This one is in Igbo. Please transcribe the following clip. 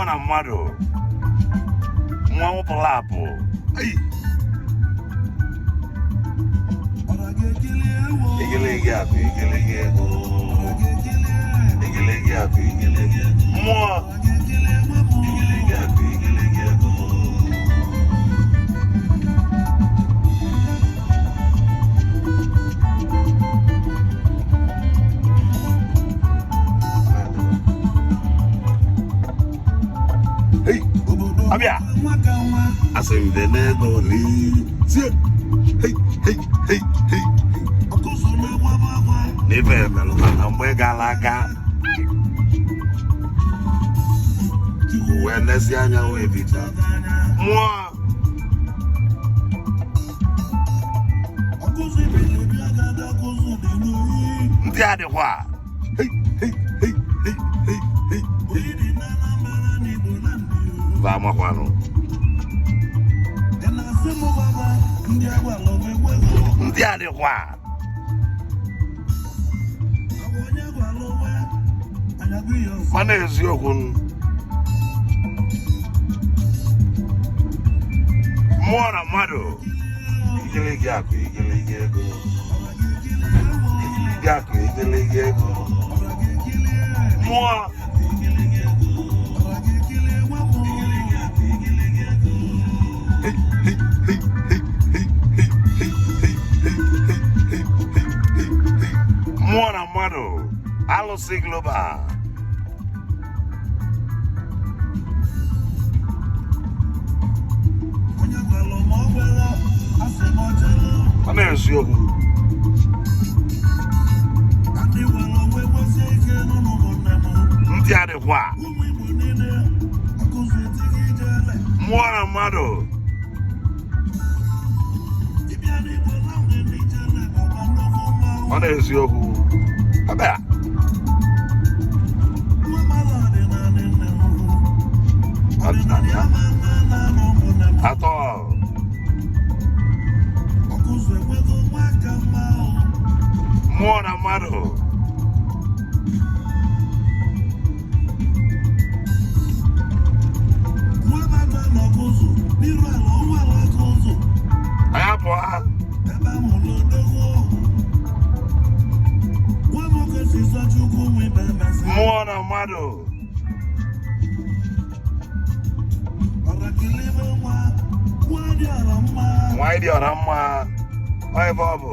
na mmadu. Mmuo pulapo. Igiligi aku, igiligi ego. Igiligi aku, igiligi ego. Mmuo. Igiligi aku, igiligi ego. Hey, abia. Asim de nego li. Hey, hey, hey, hey. N'ife melụta mgbe gara aga wee nezi anya wee bita mmụọ ndị adịkwa va amakwanụ ndị adịkwa mana eziokwu mmụọ na mmadụ igiligi akụ igiligi ego igiligi akụ igiligi ego mmụọ mmụọ na mmadụ alụsị global ọ na-eziokwu ndị adịkwa mmụọ na mmadụ ọ na-eziokwu abịa atọ mmụọ na mmadụ anyị apụọ mmụọ na mmadụ nwanyị dị ọra mma ọ ebe ọ bụ